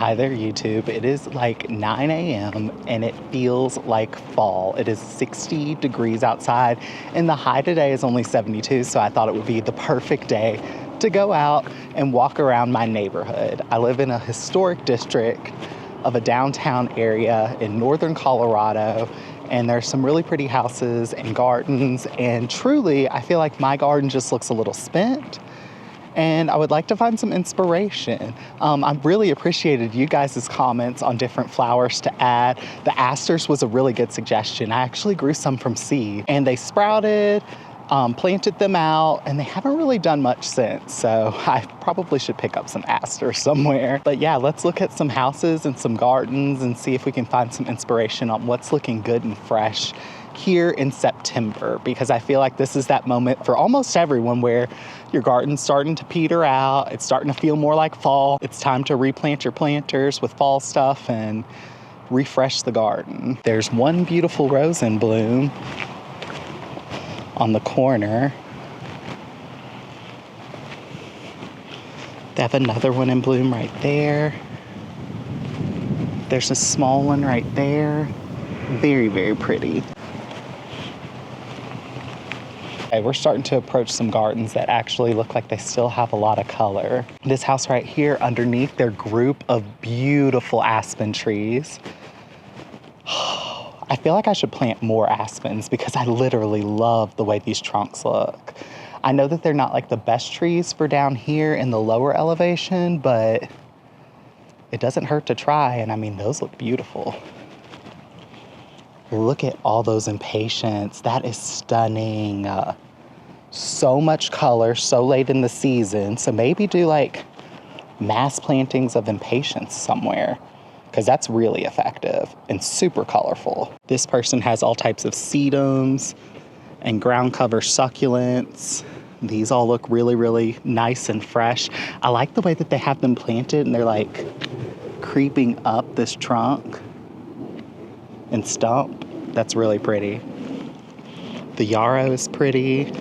Hi there, YouTube. It is like 9 a.m. and it feels like fall. It is 60 degrees outside and the high today is only 72, so I thought it would be the perfect day to go out and walk around my neighborhood. I live in a historic district of a downtown area in northern Colorado, and there's some really pretty houses and gardens, and truly, I feel like my garden just looks a little spent. And I would like to find some inspiration. I really appreciated you guys' comments on different flowers to add. The asters was a really good suggestion. I actually grew some from seed and they sprouted, planted them out, and they haven't really done much since. So I probably should pick up some asters somewhere. But yeah, let's look at some houses and some gardens and see if we can find some inspiration on what's looking good and fresh here in September, because I feel like this is that moment for almost everyone where your garden's starting to peter out. It's starting to feel more like fall. It's time to replant your planters with fall stuff and refresh the garden. There's one beautiful rose in bloom on the corner. They have another one in bloom right there. There's a small one right there. Very, very pretty. We're starting to approach some gardens that actually look like they still have a lot of color. This house right here, underneath their group of beautiful aspen trees. I feel like I should plant more aspens because I literally love the way these trunks look. I know that they're not like the best trees for down here in the lower elevation, but it doesn't hurt to try. And I mean, those look beautiful. Look at all those impatiens. That is stunning. So much color so late in the season. So maybe do like mass plantings of impatiens somewhere, because that's really effective and super colorful. This person has all types of sedums and ground cover succulents. These all look really, really nice and fresh. I like the way that they have them planted and they're like creeping up this trunk and stump. That's really pretty. The yarrow is pretty.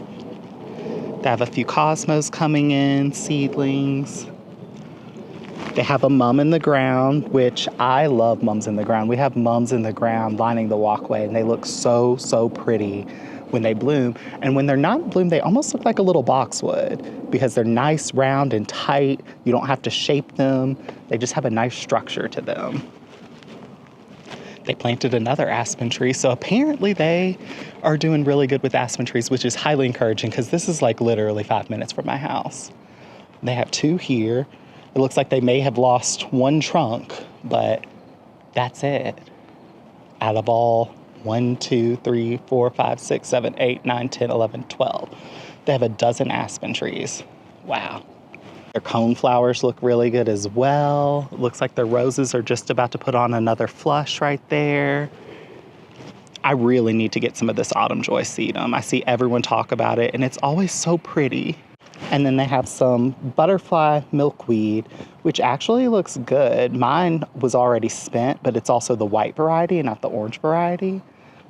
They have a few cosmos coming in, seedlings. They have a mum in the ground, which I love mums in the ground. We have mums in the ground lining the walkway, and they look so, so pretty when they bloom. And when they're not in bloom, they almost look like a little boxwood because they're nice, round, and tight. You don't have to shape them. They just have a nice structure to them. They planted another aspen tree, so apparently they are doing really good with aspen trees, which is highly encouraging because this is like literally 5 minutes from my house. They have two here. It looks like they may have lost one trunk, but that's it. Out of all 1, 2, 3, 4, 5, 6, 7, 8, 9, 10, 11, 12. They have a dozen aspen trees. Wow. Their cone flowers look really good as well. It looks like their roses are just about to put on another flush right there. I really need to get some of this autumn joy sedum. I see everyone talk about it and it's always so pretty. And then they have some butterfly milkweed, which actually looks good. Mine was already spent, but it's also the white variety and not the orange variety.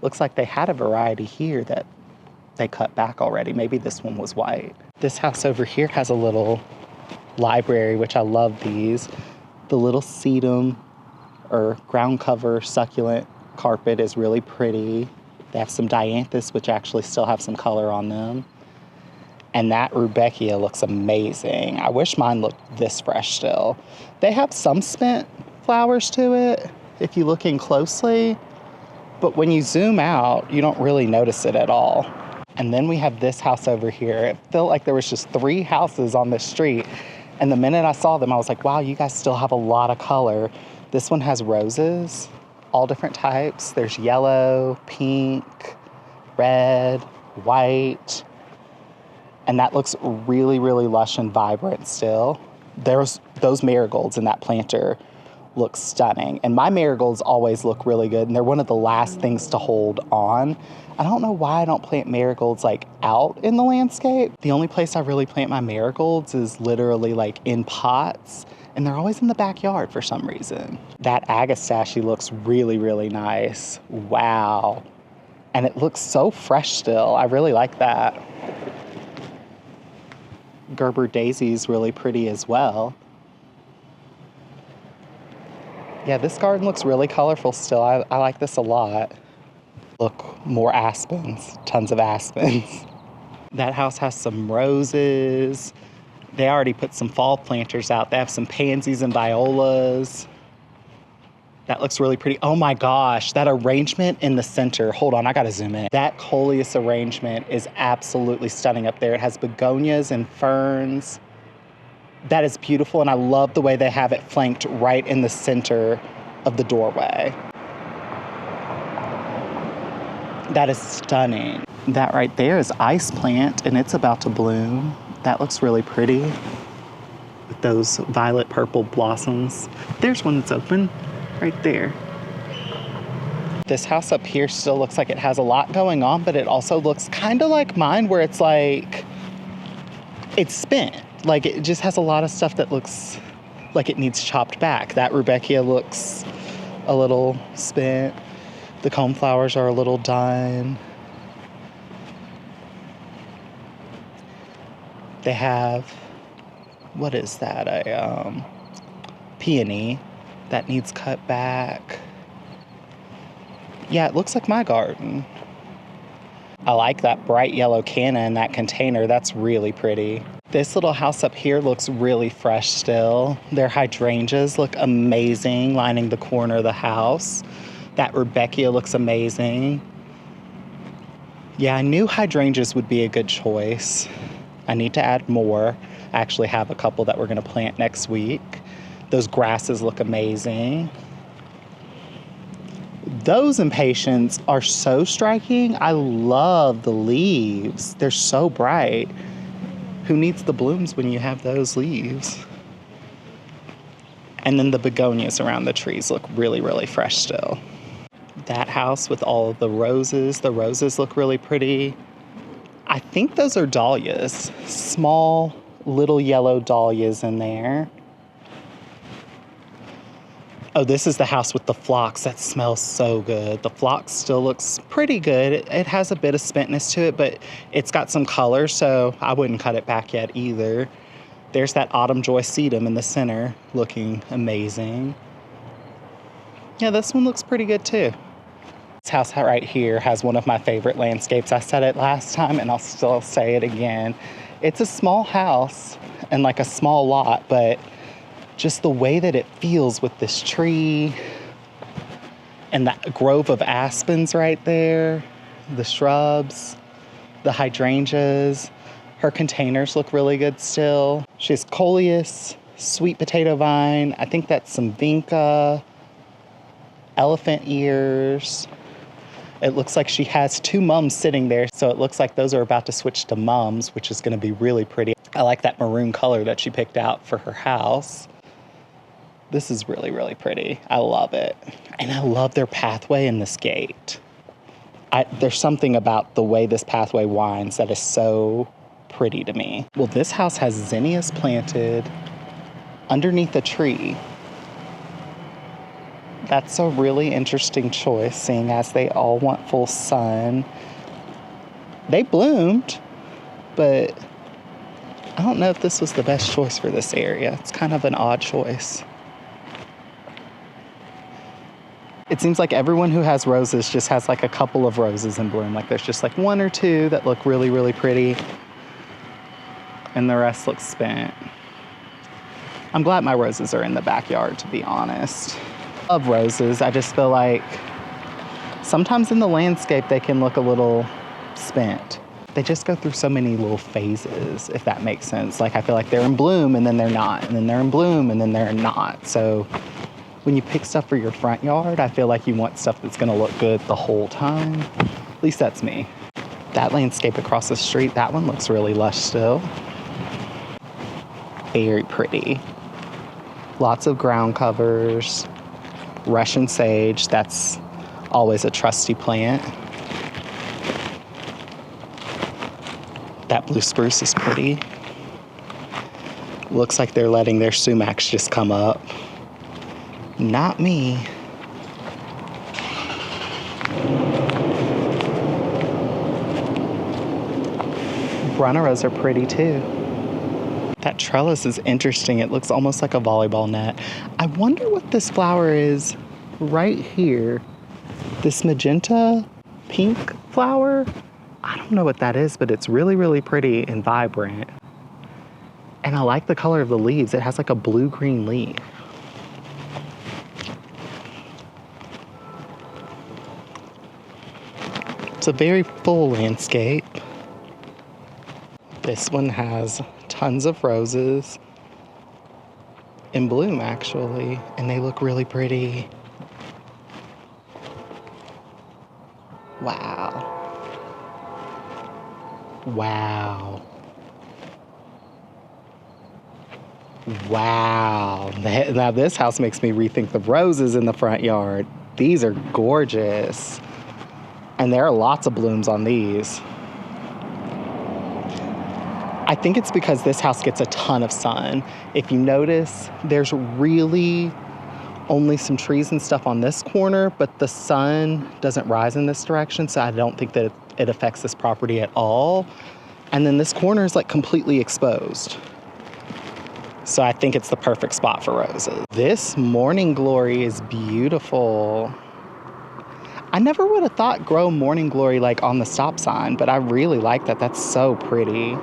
Looks like they had a variety here that they cut back already. Maybe this one was white. This house over here has a little library, which I love these. The little sedum or ground cover succulent carpet is really pretty. They have some dianthus, which actually still have some color on them. And that rudbeckia looks amazing. I wish mine looked this fresh still. They have some spent flowers to it if you look in closely, but when you zoom out, you don't really notice it at all. And then we have this house over here. It felt like there was just 3 houses on this street. And the minute I saw them, I was like, wow, you guys still have a lot of color. This one has roses, all different types. There's yellow, pink, red, white. And that looks really, really lush and vibrant still. There's those marigolds in that planter look stunning. And my marigolds always look really good. And they're one of the last things to hold on. I don't know why I don't plant marigolds like out in the landscape. The only place I really plant my marigolds is literally like in pots, and they're always in the backyard for some reason. That agastache looks really, really nice. Wow. And it looks so fresh still. I really like that. Gerber daisy's really pretty as well. Yeah, this garden looks really colorful still. I like this a lot. Look, more aspens, tons of aspens. That house has some roses. They already put some fall planters out. They have some pansies and violas. That looks really pretty. Oh my gosh, that arrangement in the center. Hold on, I gotta zoom in. That coleus arrangement is absolutely stunning up there. It has begonias and ferns. That is beautiful, and I love the way they have it flanked right in the center of the doorway. That is stunning. That right there is ice plant, and it's about to bloom. That looks really pretty with those violet purple blossoms. There's one that's open right there. This house up here still looks like it has a lot going on, but it also looks kind of like mine where it's like, it's spent. Like it just has a lot of stuff that looks like it needs chopped back. That rudbeckia looks a little spent. The coneflowers are a little done. They have, what is that? A peony that needs cut back. Yeah, it looks like my garden. I like that bright yellow canna in that container. That's really pretty. This little house up here looks really fresh still. Their hydrangeas look amazing, lining the corner of the house. That rudbeckia looks amazing. Yeah, I knew hydrangeas would be a good choice. I need to add more. I actually have a couple that we're gonna plant next week. Those grasses look amazing. Those impatiens are so striking. I love the leaves. They're so bright. Who needs the blooms when you have those leaves? And then the begonias around the trees look really, really fresh still. That house with all of the roses look really pretty. I think those are dahlias, small little yellow dahlias in there. Oh, this is the house with the phlox. That smells so good. The phlox still looks pretty good. It has a bit of spentness to it, but it's got some color, so I wouldn't cut it back yet either. There's that autumn joy sedum in the center, looking amazing. Yeah, this one looks pretty good too. This house right here has one of my favorite landscapes. I said it last time and I'll still say it again. It's a small house and like a small lot, but just the way that it feels with this tree and that grove of aspens right there, the shrubs, the hydrangeas. Her containers look really good still. She has coleus, sweet potato vine. I think that's some vinca, elephant ears. It looks like she has two mums sitting there, so it looks like those are about to switch to mums, which is going to be really pretty. I like that maroon color that she picked out for her house. This is really, really pretty. I love it. And I love their pathway in this gate. There's something about the way this pathway winds that is so pretty to me. Well, this house has zinnias planted underneath a tree. That's a really interesting choice, seeing as they all want full sun. They bloomed, but I don't know if this was the best choice for this area. It's kind of an odd choice. It seems like everyone who has roses just has like a couple of roses in bloom. Like there's just like one or two that look really, really pretty, and the rest look spent. I'm glad my roses are in the backyard, to be honest. I love roses. I just feel like sometimes in the landscape they can look a little spent. They just go through so many little phases, if that makes sense. Like I feel like they're in bloom and then they're not, and then they're in bloom and then they're not. So when you pick stuff for your front yard, I feel like you want stuff that's gonna look good the whole time. At least that's me. That landscape across the street, that one looks really lush still. Very pretty. Lots of ground covers. Russian sage, that's always a trusty plant. That blue spruce is pretty. Looks like they're letting their sumacs just come up. Not me. Brunneras are pretty too. That trellis is interesting. It looks almost like a volleyball net. I wonder what this flower is right here. This magenta pink flower. I don't know what that is, but it's really, really pretty and vibrant. And I like the color of the leaves. It has like a blue-green leaf. It's a very full landscape. This one has tons of roses in bloom, actually, and they look really pretty. Wow. Wow. Wow. Now this house makes me rethink the roses in the front yard. These are gorgeous. And there are lots of blooms on these. I think it's because this house gets a ton of sun. If you notice, there's really only some trees and stuff on this corner, but the sun doesn't rise in this direction, so I don't think that it affects this property at all. And then this corner is like completely exposed. So I think it's the perfect spot for roses. This morning glory is beautiful. I never would have thought grow morning glory like on the stop sign, but I really like that. That's so pretty.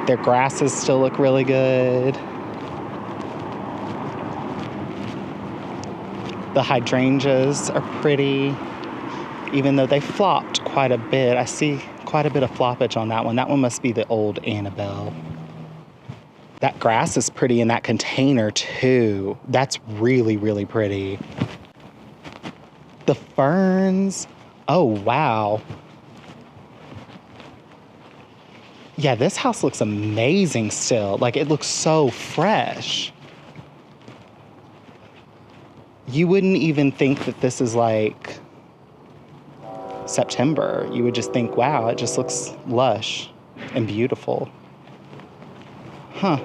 Their grasses still look really good. The hydrangeas are pretty, even though they flopped quite a bit. I see quite a bit of floppage on that one. That one must be the old Annabelle. That grass is pretty in that container too. That's really, really pretty. The ferns, oh wow. Yeah, this house looks amazing still. Like, it looks so fresh. You wouldn't even think that this is like September. You would just think, wow, it just looks lush and beautiful. Huh.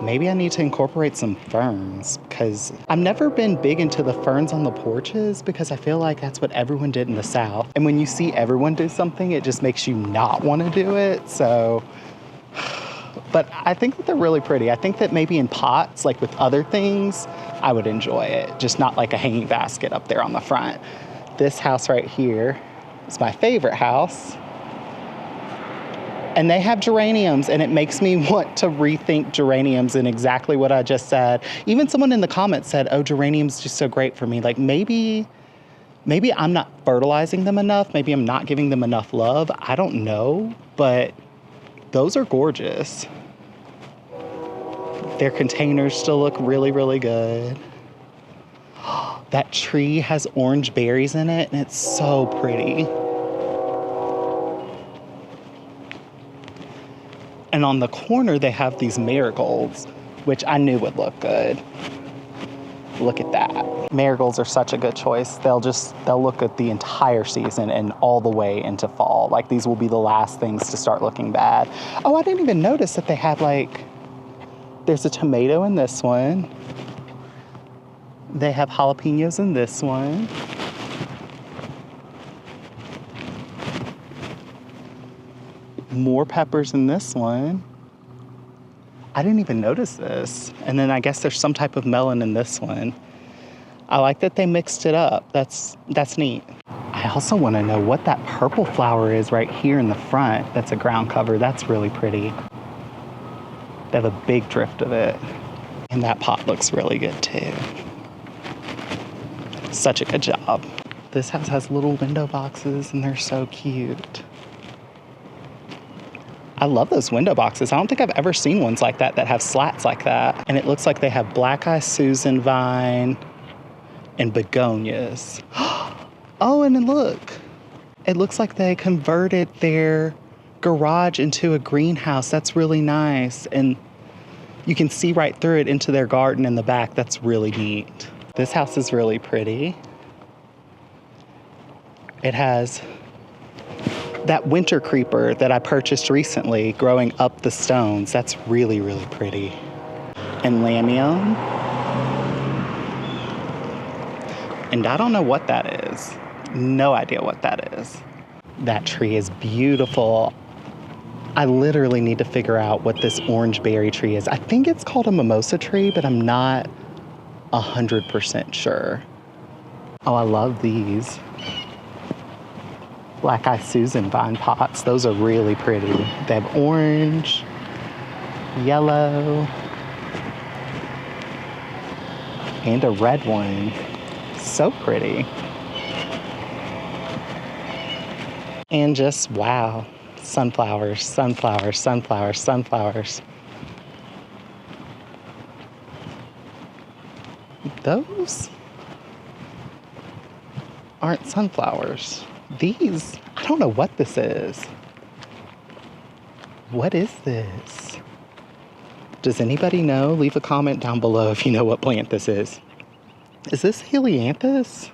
Maybe I need to incorporate some ferns, because I've never been big into the ferns on the porches, because I feel like that's what everyone did in the South. And when you see everyone do something, it just makes you not want to do it. So, but I think that they're really pretty. I think that maybe in pots, like with other things, I would enjoy it. Just not like a hanging basket up there on the front. This house right here is my favorite house. And they have geraniums, and it makes me want to rethink geraniums and exactly what I just said. Even someone in the comments said, oh, geraniums just so great for me. Like, maybe I'm not fertilizing them enough. Maybe I'm not giving them enough love. I don't know, but those are gorgeous. Their containers still look really, really good. That tree has orange berries in it, and it's so pretty. And on the corner, they have these marigolds, which I knew would look good. Look at that. Marigolds are such a good choice. They'll look good the entire season and all the way into fall. Like, these will be the last things to start looking bad. Oh, I didn't even notice that they had there's a tomato in this one. They have jalapenos in this one. More peppers in this one. I didn't even notice this. And then I guess there's some type of melon in this one. I like that they mixed it up. That's neat. I also want to know what that purple flower is right here in the front. That's a ground cover. That's really pretty. They have a big drift of it. And that pot looks really good too. Such a good job. This house has little window boxes, and they're so cute. I love those window boxes. I don't think I've ever seen ones like that have slats like that. And it looks like they have black eye Susan vine and begonias. Oh, and then look. It looks like they converted their garage into a greenhouse. That's really nice. And you can see right through it into their garden in the back. That's really neat. This house is really pretty. It has that winter creeper that I purchased recently growing up the stones. That's really, really pretty. And lamium. And I don't know what that is. No idea what that is. That tree is beautiful. I literally need to figure out what this orange berry tree is. I think it's called a mimosa tree, but I'm not 100% sure. Oh, I love these. Black Eye Susan vine pots. Those are really pretty. They have orange, yellow, and a red one. So pretty. And just, wow. Sunflowers, sunflowers, sunflowers, sunflowers. Those aren't sunflowers. These, I don't know what this is. What is this? Does anybody know? Leave a comment down below if you know what plant this is. Is this helianthus?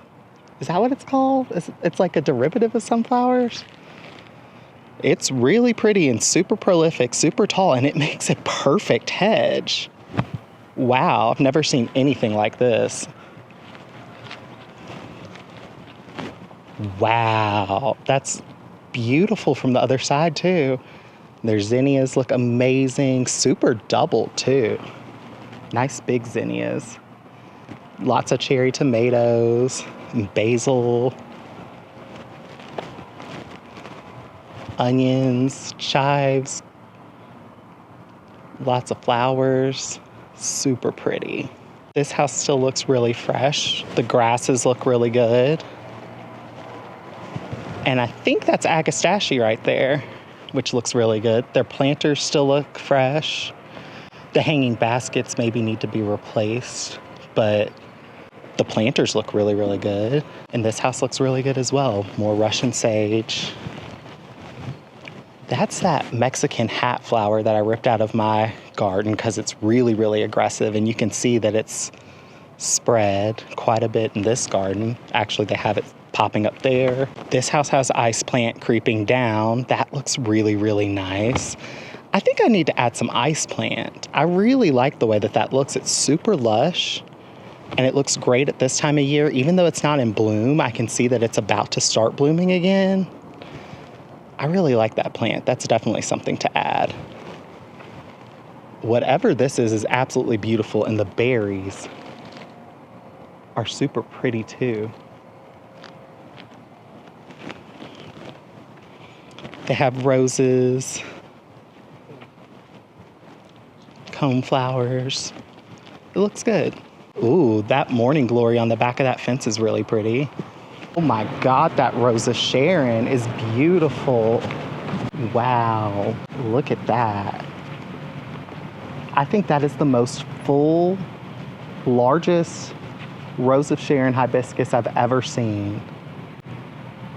Is that what it's called? It's like a derivative of sunflowers? It's really pretty and super prolific, super tall, and it makes a perfect hedge. Wow, I've never seen anything like this. Wow, that's beautiful from the other side too. Their zinnias look amazing, super doubled too. Nice big zinnias. Lots of cherry tomatoes and basil. Onions, chives, lots of flowers, super pretty. This house still looks really fresh. The grasses look really good. And I think that's agastache right there, which looks really good. Their planters still look fresh. The hanging baskets maybe need to be replaced, but the planters look really, really good. And this house looks really good as well. More Russian sage. That's that Mexican hat flower that I ripped out of my garden because it's really, really aggressive. And you can see that it's spread quite a bit in this garden. Actually, they have it popping up there. This house has ice plant creeping down. That looks really, really nice. I think I need to add some ice plant. I really like the way that that looks. It's super lush and it looks great at this time of year. Even though it's not in bloom, I can see that it's about to start blooming again. I really like that plant. That's definitely something to add. Whatever this is absolutely beautiful, and the berries are super pretty too. They have roses, coneflowers. It looks good. Ooh, that morning glory on the back of that fence is really pretty. Oh my God, that Rose of Sharon is beautiful. Wow, look at that. I think that is the most full, largest Rose of Sharon hibiscus I've ever seen.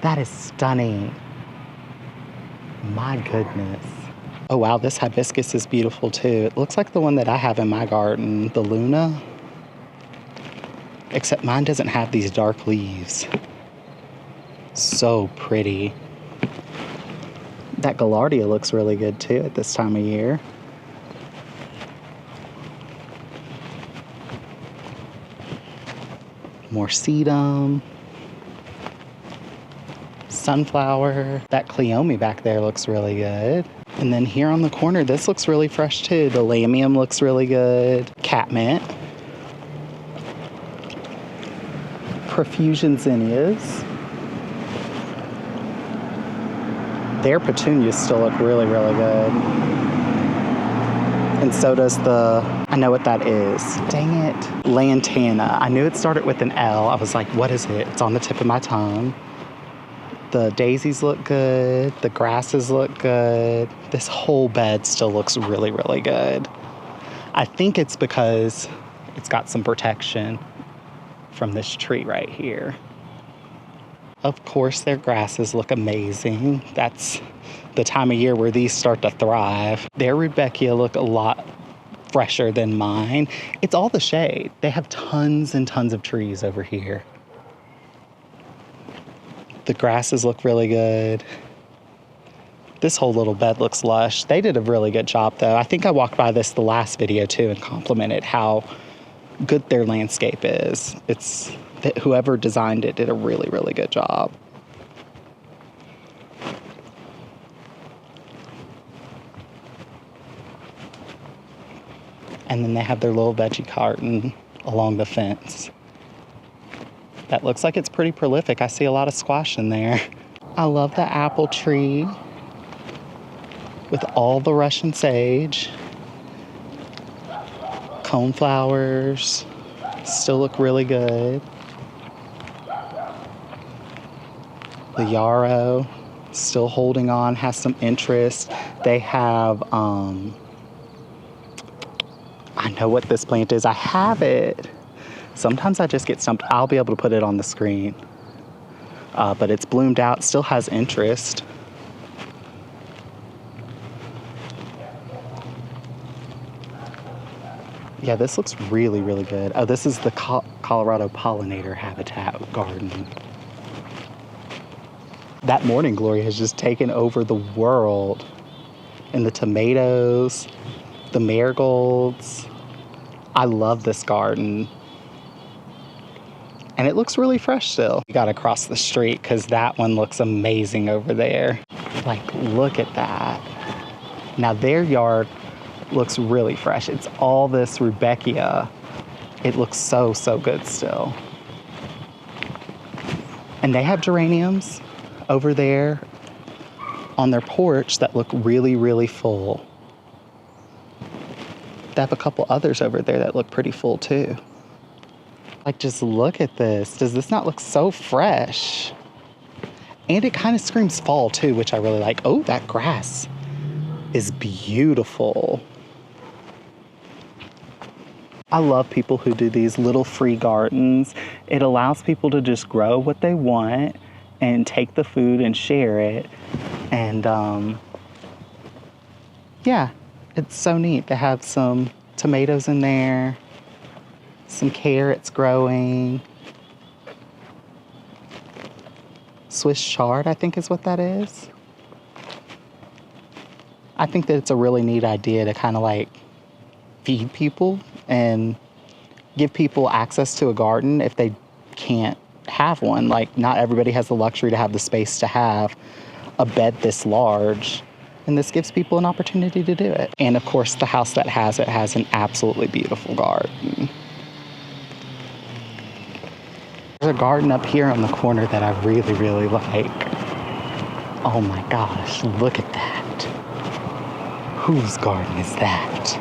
That is stunning. My goodness. Oh wow, this hibiscus is beautiful too. It looks like the one that I have in my garden, the Luna. Except mine doesn't have these dark leaves. So pretty. That Gaillardia looks really good too at this time of year. More sedum. Sunflower. That Cleome back there looks really good. And then here on the corner, this looks really fresh too. The Lamium looks really good. Catmint. Profusion zinnias. Their petunias still look really, really good. And so does the, I know what that is. Dang it. Lantana. I knew it started with an L. I was like, what is it? It's on the tip of my tongue. The daisies look good. The grasses look good. This whole bed still looks really, really good. I think it's because it's got some protection from this tree right here. Of course, their grasses look amazing. That's the time of year where these start to thrive. Their rudbeckia look a lot fresher than mine. It's all the shade. They have tons and tons of trees over here. The grasses look really good. This whole little bed looks lush. They did a really good job though. I think I walked by this the last video too and complimented how good their landscape is. It's that whoever designed it did a really, really good job. And then they have their little veggie garden along the fence. That looks like it's pretty prolific. I see a lot of squash in there. I love the apple tree with all the Russian sage. Coneflowers still look really good. The yarrow still holding on, has some interest. They have, I know what this plant is. I have it. Sometimes I just get stumped. I'll be able to put it on the screen. But it's bloomed out, still has interest. Yeah, this looks really, really good. Oh, this is the Colorado pollinator habitat garden. That morning glory has just taken over the world. And the tomatoes, the marigolds. I love this garden. And it looks really fresh still. You gotta cross the street because that one looks amazing over there. Like, look at that. Now their yard looks really fresh. It's all this rudbeckia. It looks so, so good still. And they have geraniums over there on their porch that look really, really full. They have a couple others over there that look pretty full too. Like, just look at this. Does this not look so fresh? And it kind of screams fall too, which I really like. Oh, that grass is beautiful. I love people who do these little free gardens. It allows people to just grow what they want and take the food and share it. And yeah, it's so neat. They have some tomatoes in there, some carrots growing. Swiss chard, I think is what that is. I think that it's a really neat idea to kind of like feed people and give people access to a garden if they can't have one. Like, not everybody has the luxury to have the space to have a bed this large. And this gives people an opportunity to do it. And of course, the house that has it has an absolutely beautiful garden. There's a garden up here on the corner that I really, really like. Oh my gosh, look at that. Whose garden is that?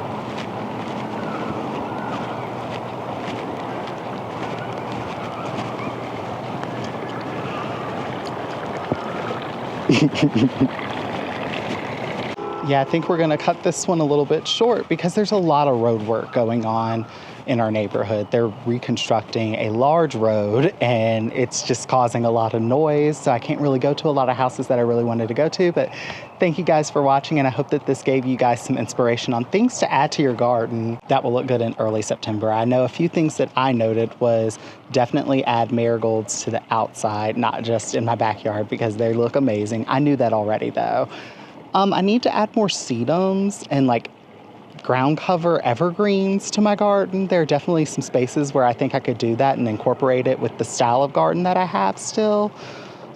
Yeah, I think we're gonna cut this one a little bit short because there's a lot of road work going on in our neighborhood. They're reconstructing a large road and it's just causing a lot of noise. So I can't really go to a lot of houses that I really wanted to go to, but thank you guys for watching. And I hope that this gave you guys some inspiration on things to add to your garden that will look good in early September. I know a few things that I noted was definitely add marigolds to the outside, not just in my backyard, because they look amazing. I knew that already though. I need to add more sedums and like ground cover evergreens to my garden. There are definitely some spaces where I think I could do that and incorporate it with the style of garden that I have still.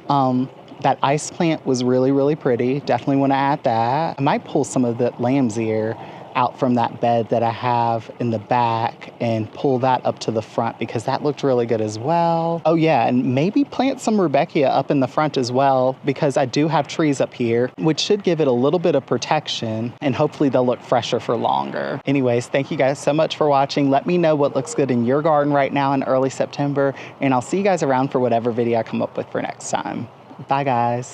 That ice plant was really, really pretty. Definitely want to add that. I might pull some of the lamb's ear out from that bed that I have in the back and pull that up to the front because that looked really good as well. Oh yeah, and maybe plant some rudbeckia up in the front as well because I do have trees up here, which should give it a little bit of protection and hopefully they'll look fresher for longer. Anyways, thank you guys so much for watching. Let me know what looks good in your garden right now in early September, and I'll see you guys around for whatever video I come up with for next time. Bye guys.